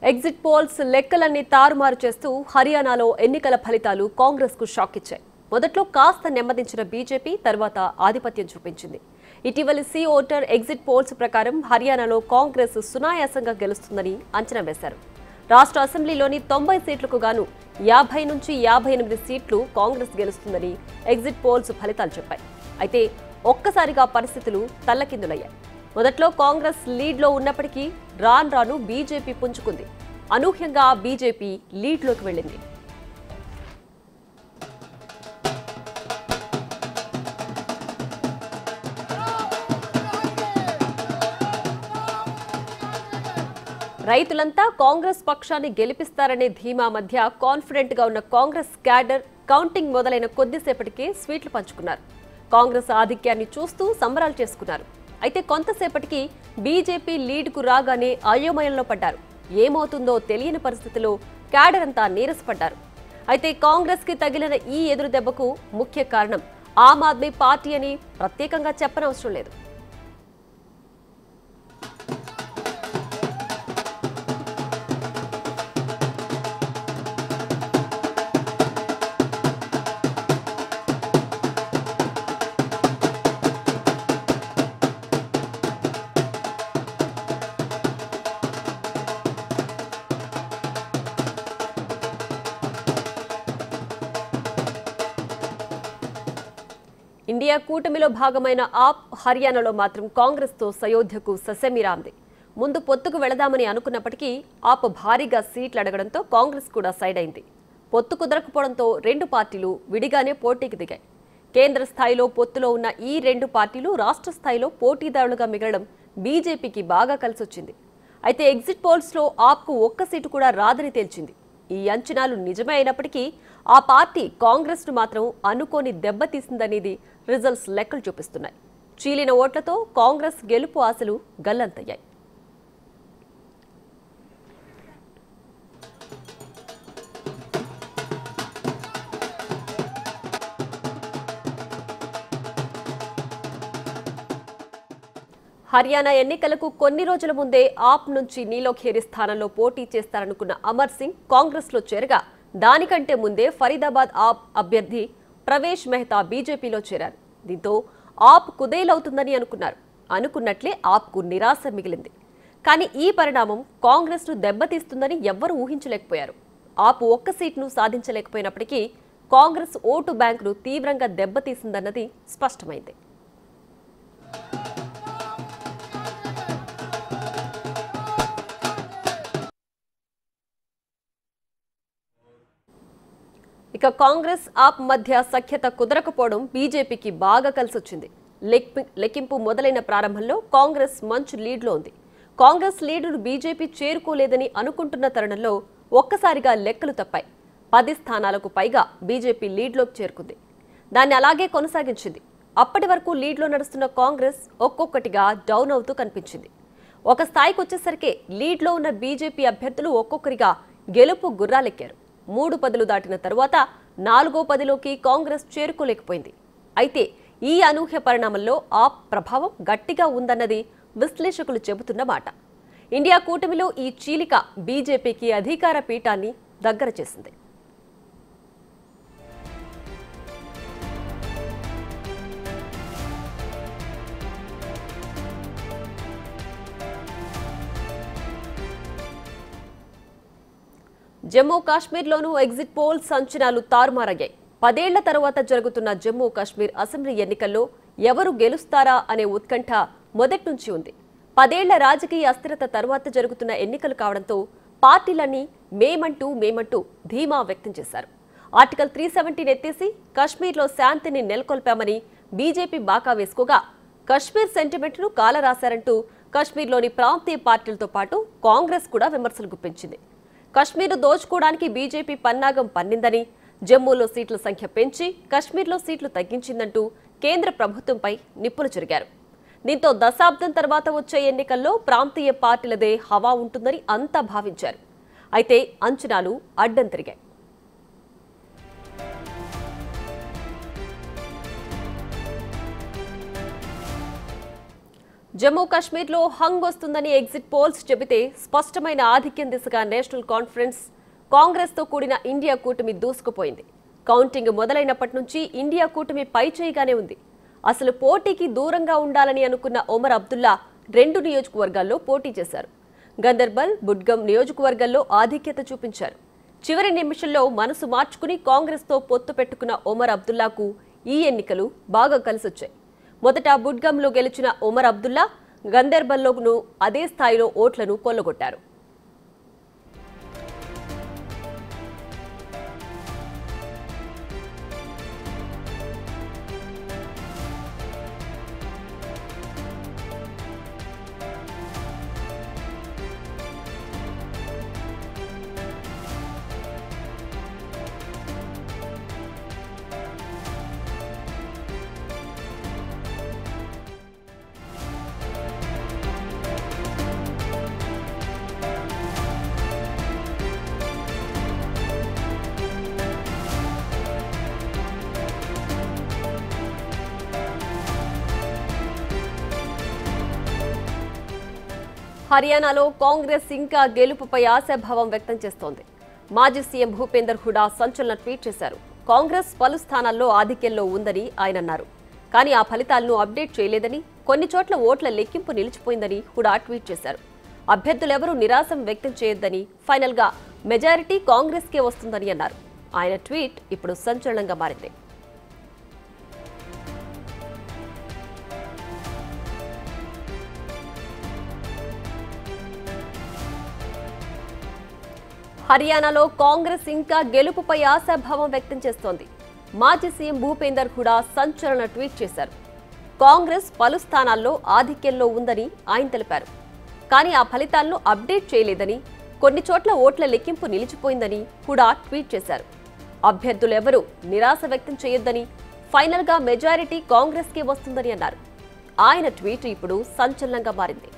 Exit polls లెక్కలన్నీ తారుమారు చేస్తూ హర్యానాలో ఎన్నికల ఫలితాలు కాంగ్రెస్కు షాక్ ఇచ్చాయి. మొదట్లో కాస్త నెమ్మదించిన బీజేపీ తర్వాత ఆధిపత్యం చూపించింది. ఇటీవలి సి ఓటర్ ఎగ్జిట్ పోల్స్ ప్రకారం హర్యానాలో కాంగ్రెస్ సునాయాసంగా గెలుస్తుందని అంచనా వేశారు. రాష్ట్ర అసెంబ్లీలోని 90 సీట్లకు గాను 50 నుంచి 58 సీట్లు కాంగ్రెస్ గెలుస్తుందని ఎగ్జిట్ పోల్స్ ఫలితాలు చెప్పాయి. అయితే ఒక్కసారిగా పరిస్థితులు తల్లకిందులయ్యాయి. మొదట్లో కాంగ్రెస్ లీడ్లో ఉన్నప్పటికీ రాను రాను బీజేపీ పుంజుకుంది. అనూహ్యంగా బీజేపీ లీడ్లోకి వెళ్ళింది. రైతులంతా కాంగ్రెస్ పక్షాన్ని గెలిపిస్తారనే ధీమా మధ్య కాన్ఫిడెంట్ గా ఉన్న కాంగ్రెస్ క్యాడర్ కౌంటింగ్ మొదలైన కొద్దిసేపటికే స్వీట్లు పంచుకున్నారు. కాంగ్రెస్ ఆధిక్యాన్ని చూస్తూ సంబరాలు చేసుకున్నారు. అయితే కొంతసేపటికి బీజేపీ లీడ్కు రాగానే అయోమయంలో పడ్డారు. ఏమవుతుందో తెలియని పరిస్థితిలో క్యాడర్ అంతా నీరసపడ్డారు. అయితే కాంగ్రెస్ కి తగిలిన ఈ ఎదురు దెబ్బకు ముఖ్య కారణం ఆమ్ ఆద్మీ పార్టీ అని ప్రత్యేకంగా చెప్పనవసరం లేదు. ఇండియా కూటమిలో భాగమైన ఆప్ హర్యానాలో మాత్రం కాంగ్రెస్తో సయోధ్యకు ససెమిరాంది. ముందు పొత్తుకు వెళదామని అనుకున్నప్పటికీ ఆప్ భారీగా సీట్లు అడగడంతో కాంగ్రెస్ కూడా సైడ్ అయింది. పొత్తు కుదరకపోవడంతో రెండు పార్టీలు విడిగానే పోటీకి దిగాయి. కేంద్ర స్థాయిలో పొత్తులో ఉన్న ఈ రెండు పార్టీలు రాష్ట్ర స్థాయిలో పోటీదారులుగా మిగలడం బీజేపీకి బాగా కలిసొచ్చింది. అయితే ఎగ్జిట్ పోల్స్లో ఆప్కు ఒక్క సీటు కూడా రాదని తేల్చింది. ఈ అంచనాలు నిజమే అయినప్పటికీ ఆ పార్టీ కాంగ్రెస్ను మాత్రం అనుకోని దెబ్బతీసిందనేది రిజల్ట్స్ లెక్కలు చూపిస్తున్నాయి. చీలిన ఓట్లతో కాంగ్రెస్ గెలుపు ఆశలు గల్లంతయ్యాయి. హర్యానా ఎన్నికలకు కొన్ని రోజుల ముందే ఆప్ నుంచి నీలోఖేరి స్థానంలో పోటీ చేస్తారనుకున్న అమర్ సింగ్ కాంగ్రెస్లో చేరగా దానికంటే ముందే ఫరీదాబాద్ ఆప్ అభ్యర్థి ప్రవేశ్ మెహతా బీజేపీలో చేరారు. దీంతో ఆప్ కుదేలవుతుందని అనుకున్నట్లే ఆప్కు నిరాశ మిగిలింది. కానీ ఈ పరిణామం కాంగ్రెస్ను దెబ్బతీస్తుందని ఎవ్వరూ ఊహించలేకపోయారు. ఆప్ ఒక్క సీట్ను సాధించలేకపోయినప్పటికీ కాంగ్రెస్ ఓటు బ్యాంకును తీవ్రంగా దెబ్బతీసిందన్నది స్పష్టమైంది. ఇక కాంగ్రెస్ ఆప్ మధ్య సఖ్యత కుదరకపోవడం బీజేపీకి బాగా కలిసొచ్చింది. లెక్కింపు మొదలైన ప్రారంభంలో కాంగ్రెస్ మంచి లీడ్లో ఉంది. కాంగ్రెస్ లీడును బీజేపీ చేరుకోలేదని అనుకుంటున్న తరుణంలో ఒక్కసారిగా లెక్కలు తప్పాయి. 10 స్థానాలకు పైగా బీజేపీ లీడ్లోకి చేరుకుంది. దాన్ని అలాగే కొనసాగించింది. అప్పటి వరకు లీడ్లో నడుస్తున్న కాంగ్రెస్ ఒక్కొక్కటిగా డౌన్ అవుతూ కనిపించింది. ఒక స్థాయికి వచ్చేసరికి లీడ్లో ఉన్న బీజేపీ అభ్యర్థులు ఒక్కొక్కరిగా గెలుపు గుర్రాలెక్కారు. 3 పదులు దాటిన తరువాత 4వ పదిలోకి కాంగ్రెస్ చేరుకోలేకపోయింది. అయితే ఈ అనూహ్య పరిణామంలో ఆప్ ప్రభావం గట్టిగా ఉందన్నది విశ్లేషకులు చెబుతున్న మాట. ఇండియా కూటమిలో ఈ చీలిక బీజేపీకి అధికార పీఠాన్ని దగ్గర చేసింది. జమ్మూ కాశ్మీర్లోనూ ఎగ్జిట్ పోల్స్ అంచనాలు తారుమారయ్యాయి. 10 ఏళ్ల తర్వాత జరుగుతున్న జమ్మూ కాశ్మీర్ అసెంబ్లీ ఎన్నికల్లో ఎవరు గెలుస్తారా అనే ఉత్కంఠ మొదటి నుంచి ఉంది. 10 ఏళ్ల రాజకీయ అస్థిరత తర్వాత జరుగుతున్న ఎన్నికలు కావడంతో పార్టీలన్నీ మేమంటూ ధీమా వ్యక్తం చేశారు. ఆర్టికల్ 370 ఎత్తేసి కశ్మీర్లో శాంతిని నెలకొల్పామని బీజేపీ బాకా వేసుకోగా కశ్మీర్ సెంటిమెంట్ను కాలరాశారంటూ కశ్మీర్లోని ప్రాంతీయ పార్టీలతో పాటు కాంగ్రెస్ కూడా విమర్శలు గుప్పించింది. కశ్మీర్ను దోచుకోవడానికి బీజేపీ పన్నాగం పన్నిందని, జమ్మూలో సీట్ల సంఖ్య పెంచి కశ్మీర్లో సీట్లు తగ్గించిందంటూ కేంద్ర ప్రభుత్వంపై నిప్పులు చెరిగారు. దీంతో దశాబ్దం తర్వాత వచ్చే ఎన్నికల్లో ప్రాంతీయ పార్టీలదే హవా ఉంటుందని అంతా భావించారు. అయితే అంచనాలు అడ్డం తిరిగాయి. జమ్మూ కాశ్మీర్లో హంగ్ వస్తుందని ఎగ్జిట్ పోల్స్ చెబితే స్పష్టమైన ఆధిక్యం దిశగా నేషనల్ కాన్ఫరెన్స్ కాంగ్రెస్తో కూడిన ఇండియా కూటమి దూసుకుపోయింది. కౌంటింగ్ మొదలైనప్పటి నుంచి ఇండియా కూటమి పైచేయిగానే ఉంది. అసలు పోటీకి దూరంగా ఉండాలని అనుకున్న ఒమర్ అబ్దుల్లా 2 నియోజకవర్గాల్లో పోటీ చేశారు. గందర్బల్, బుడ్గం నియోజకవర్గాల్లో ఆధిక్యత చూపించారు. చివరి నిమిషంలో మనసు మార్చుకుని కాంగ్రెస్తో పొత్తు పెట్టుకున్న ఒమర్ అబ్దుల్లాకు ఈ ఎన్నికలు బాగా కలిసొచ్చాయి. మొదట బుడ్గంలో గెలిచిన ఒమర్ అబ్దుల్లా గందర్బల్లోనూ అదే స్థాయిలో ఓట్లను కొల్లగొట్టారు. హర్యానాలో కాంగ్రెస్ ఇంకా గెలుపుపై ఆశాభావం వ్యక్తం చేస్తోంది. మాజీ సీఎం భూపేందర్ హుడా సంచలన ట్వీట్ చేశారు. కాంగ్రెస్ పలు స్థానాల్లో ఆధిక్యంలో ఉందని ఆయన అన్నారు. కానీ ఆ ఫలితాలను అప్డేట్ చేయలేదని, కొన్ని చోట్ల ఓట్ల లెక్కింపు నిలిచిపోయిందని హుడా ట్వీట్ చేశారు. అభ్యర్థులెవరూ నిరాశం వ్యక్తం చేయొద్దని, ఫైనల్ గా మెజారిటీ కాంగ్రెస్కే వస్తుందని అన్నారు. ఆయన ట్వీట్ ఇప్పుడు సంచలనంగా మారింది. హర్యానాలో కాంగ్రెస్ ఇంకా గెలుపుపై ఆశాభావం వ్యక్తం చేస్తోంది. మాజీ సీఎం భూపేందర్ హుడా సంచలన ట్వీట్ చేశారు. కాంగ్రెస్ పలు స్థానాల్లో ఆధిక్యంలో ఉందని ఆయన తెలిపారు. కానీ ఆ ఫలితాలను అప్డేట్ చేయలేదని, కొన్ని చోట్ల ఓట్ల లెక్కింపు నిలిచిపోయిందని హుడా ట్వీట్ చేశారు. అభ్యర్థులెవరూ నిరాశ వ్యక్తం చేయొద్దని, ఫైనల్ గా మెజారిటీ కాంగ్రెస్కే వస్తుందని అన్నారు. ఆయన ట్వీట్ ఇప్పుడు సంచలనంగా మారింది.